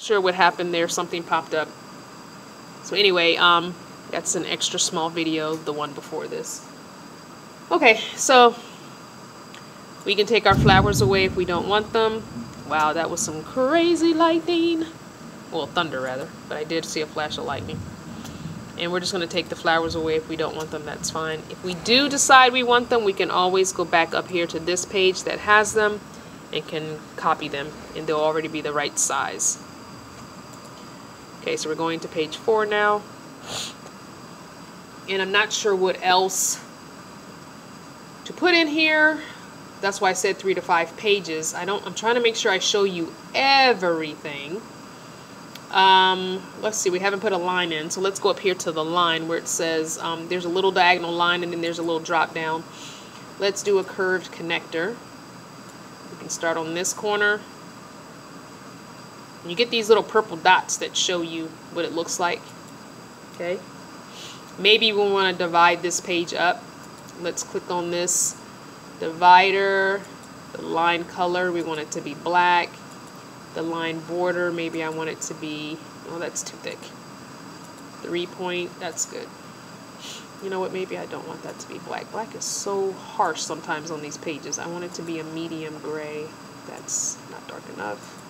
Sure what happened there, something popped up. So anyway, that's an extra small video, the one before this. Okay, so we can take our flowers away if we don't want them. Wow, that was some crazy lightning. Well, thunder rather, but I did see a flash of lightning. And we're just going to take the flowers away if we don't want them, that's fine. If we do decide we want them, we can always go back up here to this page that has them and can copy them, and they'll already be the right size. Okay, so we're going to page 4 now. And I'm not sure what else to put in here. That's why I said 3 to 5 pages. I'm trying to make sure I show you everything. Let's see, we haven't put a line in, so let's go up here to the line where it says there's a little diagonal line and then there's a little drop down. Let's do a curved connector. We can start on this corner. And you get these little purple dots that show you what it looks like. Okay. Maybe we want to divide this page up. Let's click on this divider. The line color, we want it to be black. The line border, maybe I want it to be, oh, that's too thick. 3 point, that's good. You know what, maybe I don't want that to be black. Black is so harsh sometimes on these pages. I want it to be a medium gray. That's not dark enough.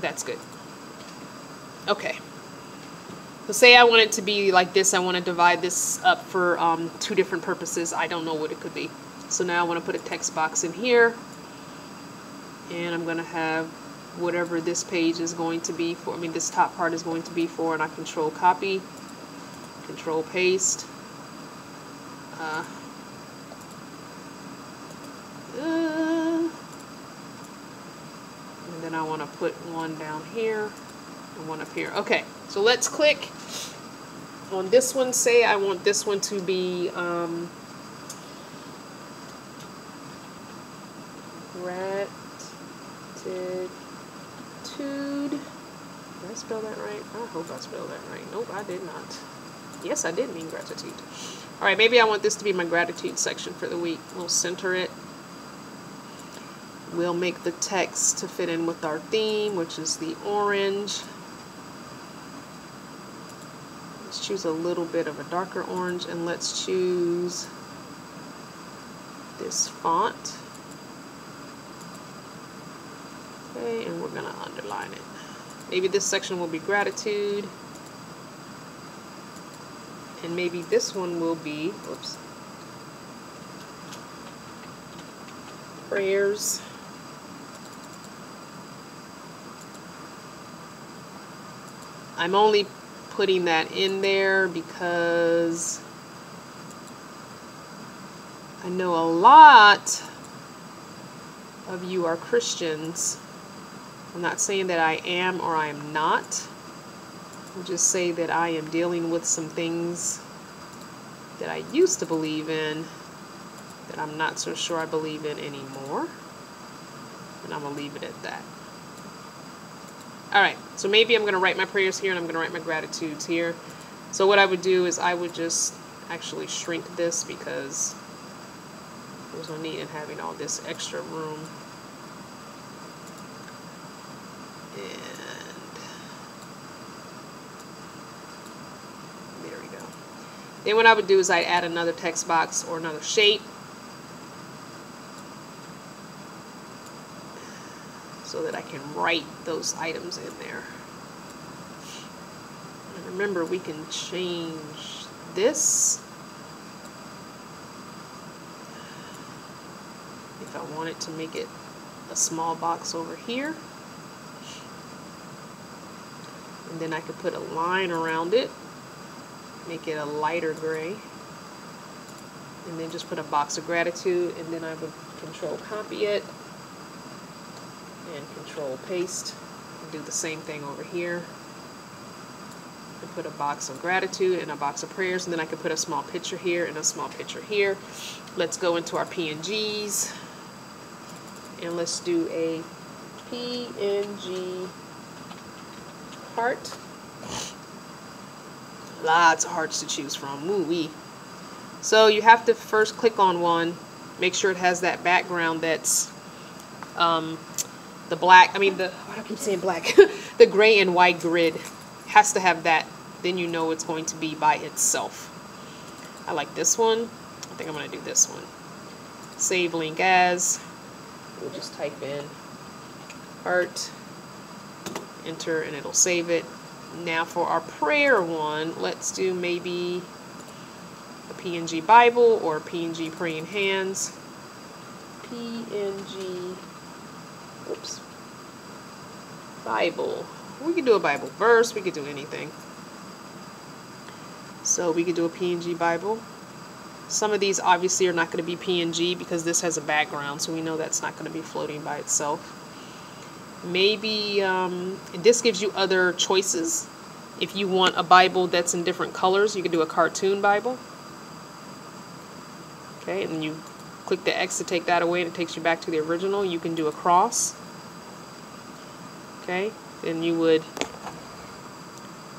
That's good. Okay. So say I want it to be like this. I want to divide this up for 2 different purposes. I don't know what it could be. So now I want to put a text box in here. And I'm going to have whatever this page is going to be for. I mean, this top part is going to be for. And I control copy. Control paste. And then I want to put one down here and one up here. Okay, so let's click on this one. Say I want this one to be gratitude. Did I spell that right? I hope I spelled that right. Nope, I did not. Yes, I did mean gratitude. All right, maybe I want this to be my gratitude section for the week. We'll center it. We'll make the text to fit in with our theme, which is the orange. Let's choose a little bit of a darker orange, and let's choose this font. Okay, and we're going to underline it. Maybe this section will be gratitude. And maybe this one will be, whoops, prayers. I'm only putting that in there because I know a lot of you are Christians. I'm not saying that I am or I am not. I'll just say that I am dealing with some things that I used to believe in that I'm not so sure I believe in anymore. And I'm going to leave it at that. Alright, so maybe I'm going to write my prayers here and I'm going to write my gratitudes here. So what I would do is I would just actually shrink this because there's no need in having all this extra room. And there we go. Then what I would do is I'd add another text box or another shape so that I can write those items in there. And remember, we can change this if I wanted to make it a small box over here. And then I could put a line around it, make it a lighter gray, and then just put a box of gratitude, and then I would control copy it and control paste and do the same thing over here and put a box of gratitude and a box of prayers, and then I could put a small picture here and a small picture here. Let's go into our PNGs and let's do a PNG heart. Lots of hearts to choose from. Woo-wee. So you have to first click on one, make sure it has that background that's The black, I mean, why do I keep saying black? The gray and white grid has to have that. Then you know it's going to be by itself. I like this one. I think I'm going to do this one. Save link as. We'll just type in heart, enter, and it'll save it. Now for our prayer one, let's do maybe a PNG Bible or PNG praying hands. PNG, oops, Bible. We could do a Bible verse, we could do anything. So we could do a PNG Bible. Some of these obviously are not going to be PNG because this has a background, so we know that's not going to be floating by itself. Maybe this gives you other choices. If you want a Bible that's in different colors, you could do a cartoon Bible. Okay, and then you click the X to take that away and it takes you back to the original. You can do a cross. Okay, then you would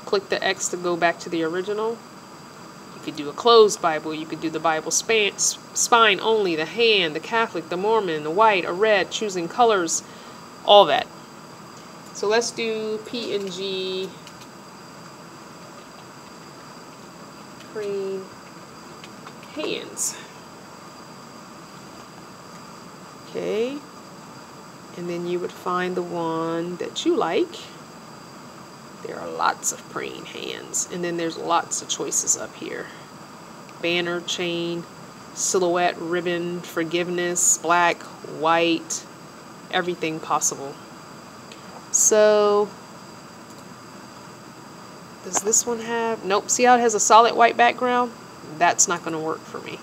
click the X to go back to the original. You could do a closed Bible. You could do the Bible spine only, the hand, the Catholic, the Mormon, the white, a red, choosing colors, all that. So let's do PNG praying hands. Okay, and then you would find the one that you like. There are lots of praying hands, and then there's lots of choices up here. Banner, chain, silhouette, ribbon, forgiveness, black, white, everything possible. So, does this one have, nope, see how it has a solid white background? That's not going to work for me.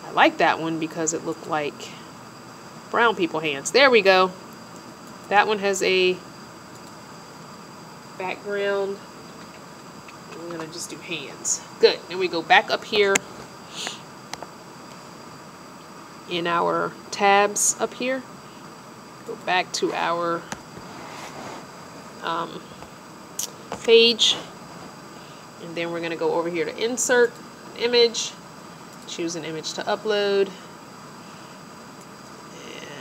I like that one because it looked like brown people hands. There we go. That one has a background. We're going to just do hands. Good. Then we go back up here in our tabs up here. Go back to our page. And then we're going to go over here to insert image. Choose an image to upload.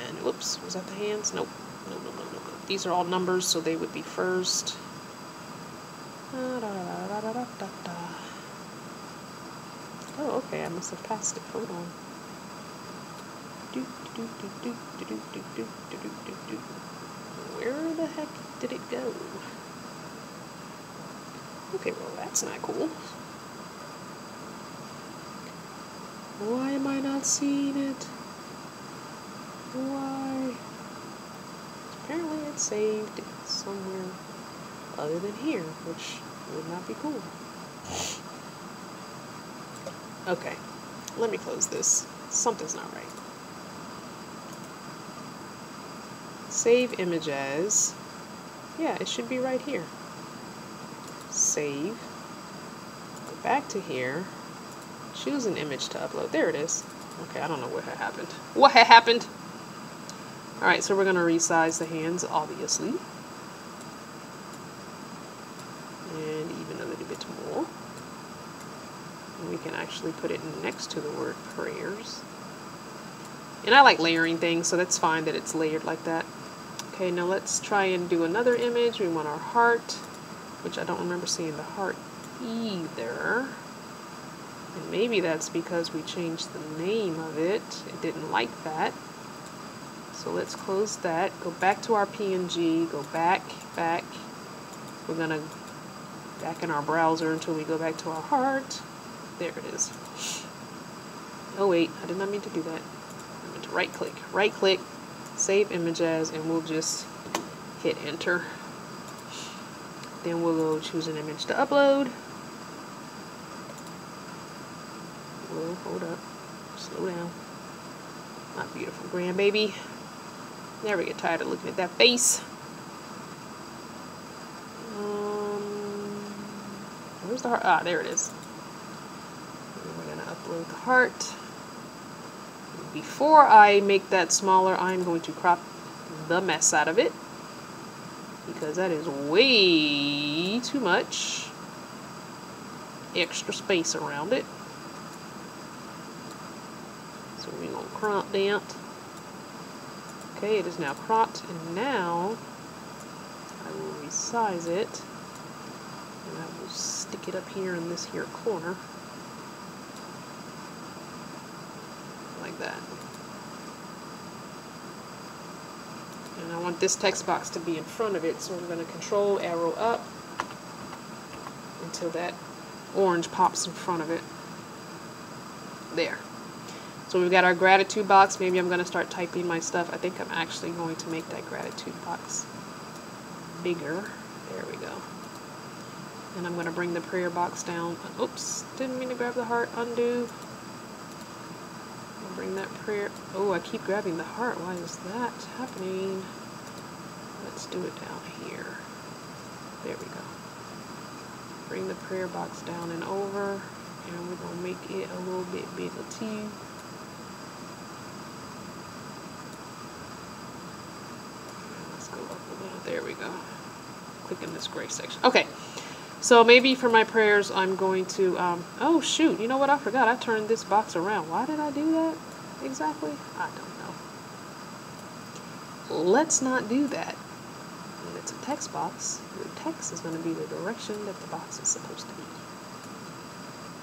And whoops, was that the hands? Nope. Nope. These are all numbers, so they would be first. Oh, okay, I must have passed it. Hold on. Where the heck did it go? Okay, well, that's not cool. Why am I not seeing it? Why? Apparently it's saved somewhere other than here, which would not be cool. Okay, let me close this. Something's not right. Save image as. Yeah, it should be right here. Save. Go back to here. Choose an image to upload. There it is. Okay, I don't know what had happened. What had happened? Alright, so we're going to resize the hands, obviously. And even a little bit more. And we can actually put it next to the word prayers. And I like layering things, so that's fine that it's layered like that. Okay, now let's try and do another image. We want our heart, which I don't remember seeing the heart either. And maybe that's because we changed the name of it. It didn't like that. So let's close that. Go back to our PNG. Go back. We're going to back in our browser until we go back to our heart. There it is. Oh wait, I did not mean to do that. I meant to right click. Right click. Save image as, and we'll just hit enter. Then we'll go choose an image to upload. Whoa, hold up. Slow down. Not beautiful grandbaby. Never get tired of looking at that face. Where's the heart? Ah, there it is. And we're going to upload the heart. Before I make that smaller, I'm going to crop the mess out of it, because that is way too much extra space around it. So we're going to crop that. Okay, it is now cropped, and now I will resize it, and I will stick it up here in this here corner, like that. And I want this text box to be in front of it, so I'm going to control arrow up until that orange pops in front of it. There. So we've got our gratitude box. Maybe I'm going to start typing my stuff. I think I'm actually going to make that gratitude box bigger. There we go. And I'm going to bring the prayer box down. Oops, didn't mean to grab the heart. Undo. I'll bring that prayer. Oh, I keep grabbing the heart. Why is that happening? Let's do it down here. There we go. Bring the prayer box down and over. And we're going to make it a little bit bigger too. Let's go up a little. There we go. Click in this gray section. Okay. So maybe for my prayers, I'm going to, oh shoot, you know what, I forgot, I turned this box around. Why did I do that exactly? I don't know. Let's not do that. When it's a text box, your text is going to be the direction that the box is supposed to be.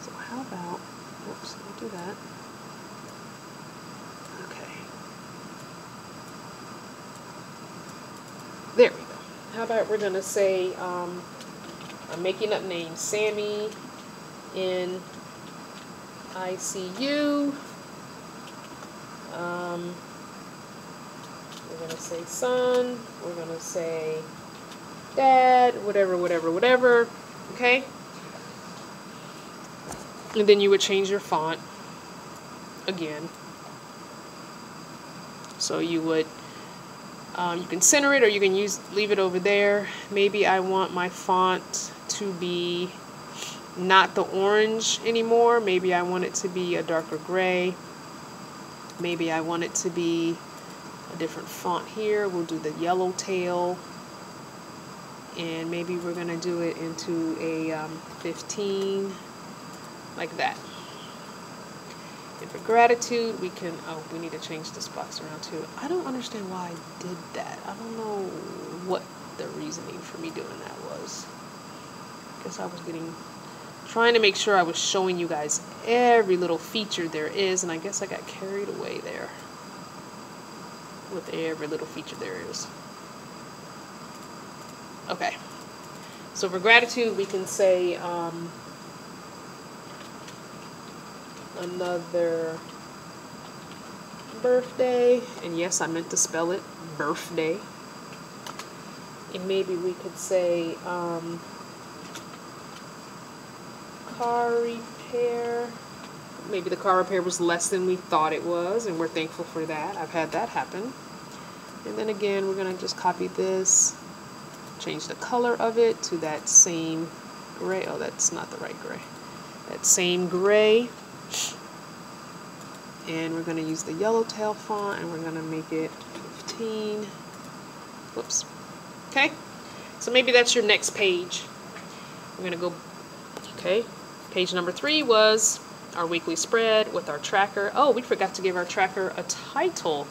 So how about, whoops, I'll do that. Okay. There we go. How about we're going to say, I'm making up names. Sammy in ICU. We're going to say son. We're going to say dad. Whatever, whatever, whatever. Okay? And then you would change your font again. So you would, you can center it or you can leave it over there. Maybe I want my font to be not the orange anymore. Maybe I want it to be a darker gray. Maybe I want it to be a different font here. We'll do the yellow tail. And maybe we're going to do it into a 15, like that. And for gratitude, we can, oh, we need to change this box around too. I don't understand why I did that. I don't know what the reasoning for me doing that was. I guess I was trying to make sure I was showing you guys every little feature there is, and I guess I got carried away there with every little feature there is. Okay. So for gratitude, we can say, another birthday, and yes, I meant to spell it birthday. And maybe we could say car repair. Maybe the car repair was less than we thought it was, and we're thankful for that. I've had that happen. And then again, we're going to just copy this, change the color of it to that same gray. Oh, that's not the right gray. That same gray. And we're going to use the yellow tail font, and we're going to make it 15. Whoops. Okay. So maybe that's your next page. We're going to go, okay. Page number 3 was our weekly spread with our tracker. Oh, we forgot to give our tracker a title.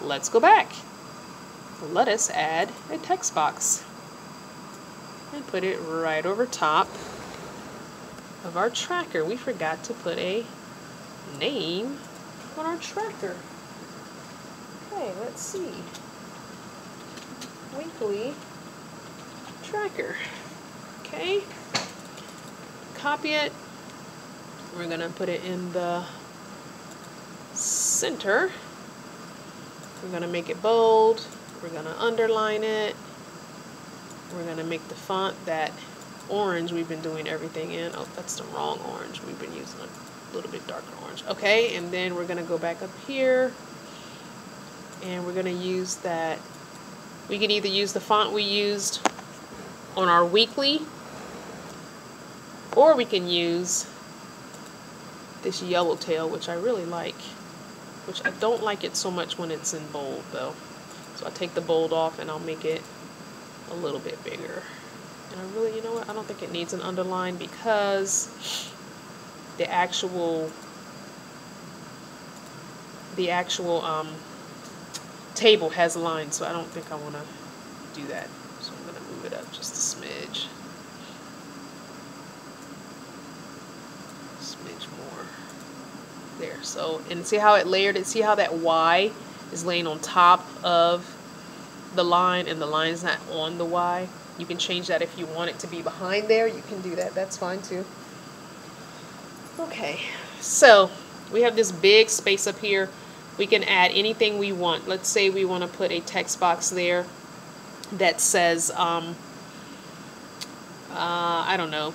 Let's go back. Let us add a text box and put it right over top of our tracker. We forgot to put a name on our tracker. Okay, let's see. Weekly tracker. Okay. Copy it. We're going to put it in the center. We're going to make it bold. We're going to underline it. We're going to make the font that orange we've been doing everything in. Oh, that's the wrong orange. We've been using a little bit darker orange. Okay, and then we're going to go back up here. And we're going to use that. We can either use the font we used on our weekly, or we can use this yellow tail, which I really like, which I don't like it so much when it's in bold though. So I'll take the bold off and I'll make it a little bit bigger. And I really, you know what, I don't think it needs an underline because the actual table has lines, so I don't think I want to do that. So I'm going to move it up just a smidge. Smidge more. There. So, and see how it layered it? See how that Y is laying on top of the line and the line's not on the Y? You can change that if you want it to be behind there. You can do that. That's fine too. Okay. So, we have this big space up here. We can add anything we want. Let's say we want to put a text box there that says, I don't know,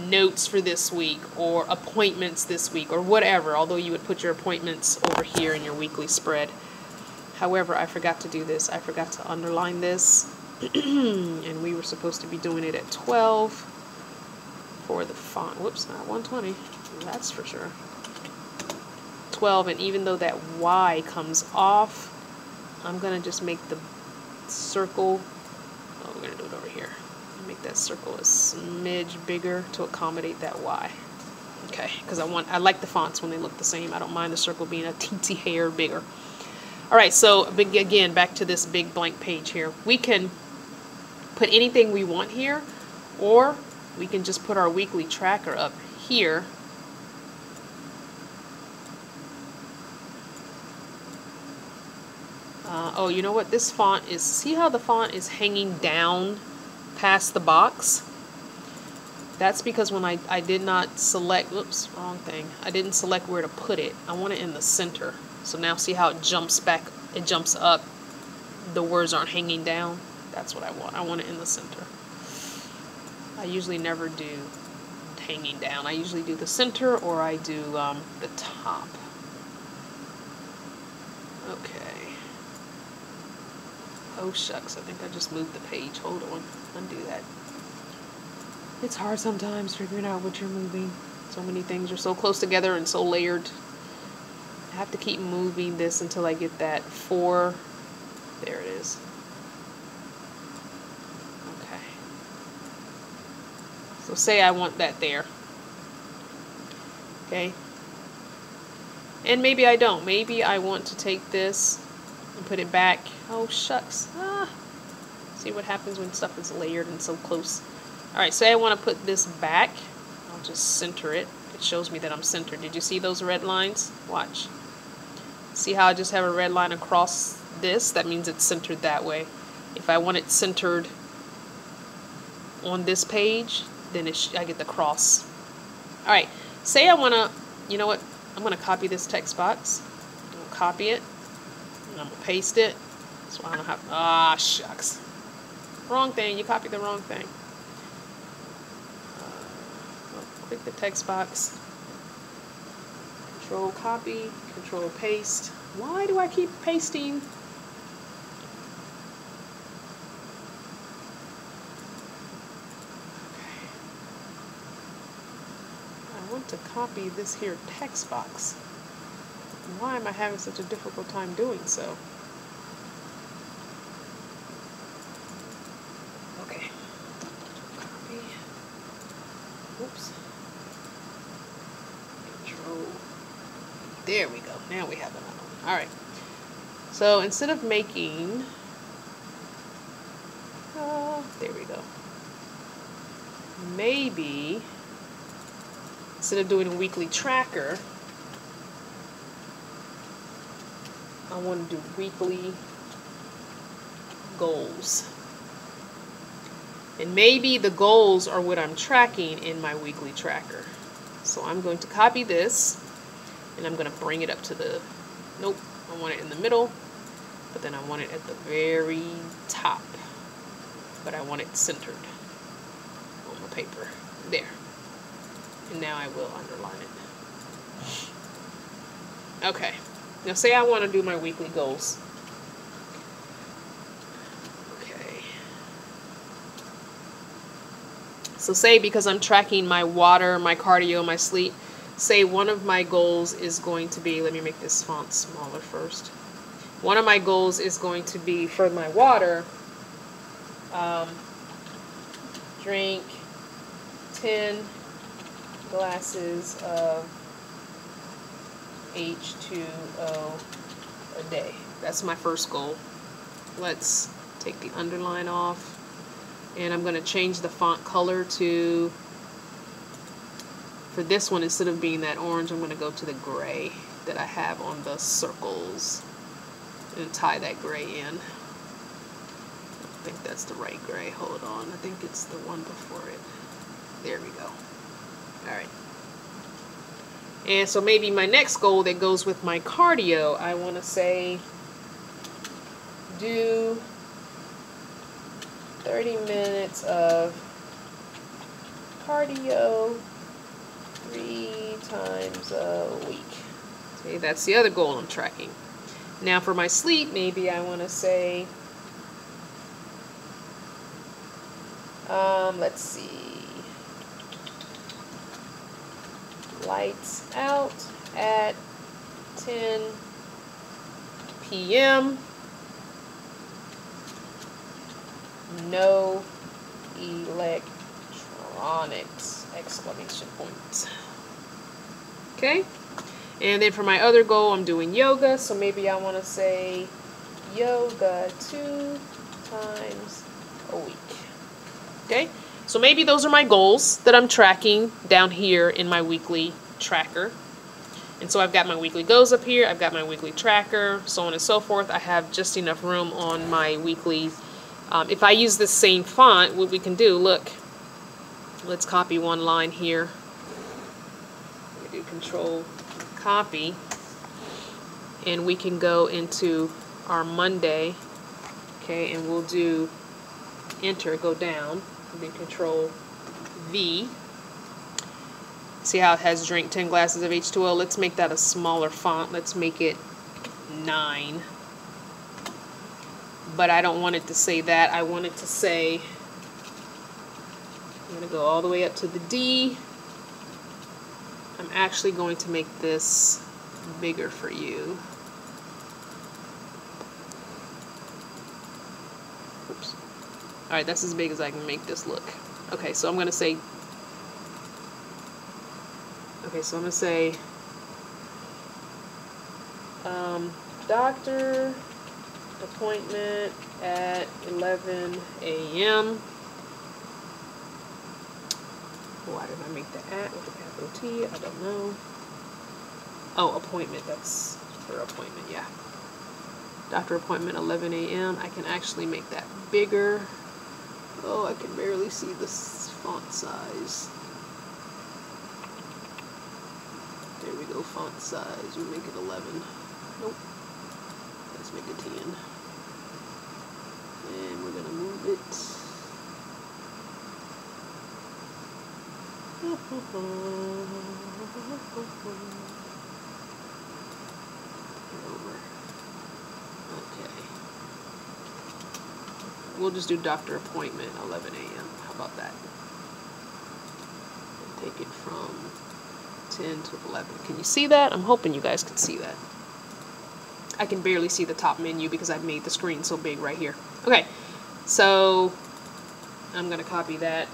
notes for this week or appointments this week or whatever, although you would put your appointments over here in your weekly spread. However, I forgot to do this. I forgot to underline this. And we were supposed to be doing it at 12 for the font. Whoops, not 120. That's for sure. 12, and even though that Y comes off, I'm going to just make the circle, oh, we're going to do it over here. Make that circle a smidge bigger to accommodate that Y. Okay, because I like the fonts when they look the same. I don't mind the circle being a teensy hair bigger. Alright, so again, back to this big blank page here. We can put anything we want here, or we can just put our weekly tracker up here. Oh, you know what? This font is, see how the font is hanging down past the box? That's because when I did not select, whoops, wrong thing. I didn't select where to put it. I want it in the center. So now see how it jumps back, it jumps up. The words aren't hanging down. That's what I want. I want it in the center. I usually never do hanging down. I usually do the center, or I do the top. Okay. Oh shucks, I think I just moved the page. Hold on, undo that. It's hard sometimes figuring out what you're moving. So many things are so close together and so layered. I have to keep moving this until I get that 4. There it is. Okay. So say I want that there. Okay. And maybe I don't. Maybe I want to take this and put it back. Oh shucks. See what happens when stuff is layered and so close. Alright, say I want to put this back. I'll just center it. It shows me that I'm centered. Did you see those red lines? Watch. See how I just have a red line across this? That means it's centered that way. If I want it centered on this page, then I get the cross. Alright, say I want to, you know what? I'm going to copy this text box. I'm going to copy it. And I'm going to paste it. So I don't have, shucks. Wrong thing. You copied the wrong thing. Click the text box. Control copy. Control paste. Why do I keep pasting? Okay. I want to copy this here text box. Why am I having such a difficult time doing so? Okay. Copy. Oops. Control. There we go. Now we have another one. Alright. So instead of making... there we go. Maybe instead of doing a weekly tracker, I want to do weekly goals. And maybe the goals are what I'm tracking in my weekly tracker. So I'm going to copy this, and I'm going to bring it up to the, nope, I want it in the middle, but then I want it at the very top. But I want it centered on the paper. There. And now I will underline it. Okay. Now say I want to do my weekly goals. Okay. So say because I'm tracking my water, my cardio, my sleep, say one of my goals is going to be, let me make this font smaller first. One of my goals is going to be for my water, drink 10 glasses of H2O a day. That's my first goal. Let's take the underline off. And I'm going to change the font color to, for this one, instead of being that orange, I'm going to go to the gray that I have on the circles and tie that gray in. I think that's the right gray. Hold on. I think it's the one before it. There we go. Alright. And so maybe my next goal that goes with my cardio, I want to say do 30 minutes of cardio 3 times a week. Okay, that's the other goal I'm tracking. Now for my sleep, maybe I want to say, let's see, lights out at 10 p.m. No electronics! Exclamation point. Okay, and then for my other goal, I'm doing yoga, so maybe I want to say yoga 2 times a week. Okay, so maybe those are my goals that I'm tracking down here in my weekly tracker. And so I've got my weekly goals up here, I've got my weekly tracker, so on and so forth. I have just enough room on my weekly. If I use this same font, what we can do, look, let's copy one line here. We do Control copy, and we can go into our Monday, okay, and we'll do enter, go down, and then Control V. See how it has drink 10 glasses of H2O? Let's make that a smaller font. Let's make it 9. But I don't want it to say that. I want it to say, I'm going to go all the way up to the D. I'm actually going to make this bigger for you. Oops. Alright, that's as big as I can make this look. Okay, so I'm going to say, doctor appointment at 11 a.m. Why did I make the at with a capital T? I don't know. Oh, appointment. That's for appointment, yeah. Doctor appointment, 11 a.m. I can actually make that bigger. Oh, I can barely see this font size. There we go, font size. We make it 11. Nope. Let's make it 10. And we're going to move it. Over. Okay. We'll just do doctor appointment, 11 a.m. How about that? And take it from 10 to 11. Can you see that? I'm hoping you guys can see that. I can barely see the top menu because I've made the screen so big right here. Okay, so I'm going to copy that.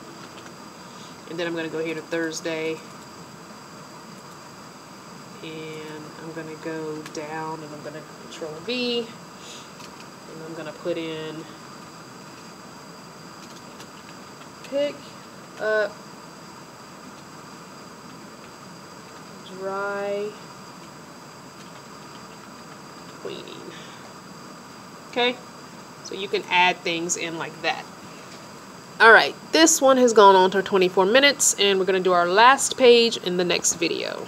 And then I'm going to go here to Thursday. And I'm going to go down and I'm going to Control V. And I'm going to put in pick up dry cleaning. Okay, so you can add things in like that. Alright, this one has gone on to 24 minutes, and we're going to do our last page in the next video.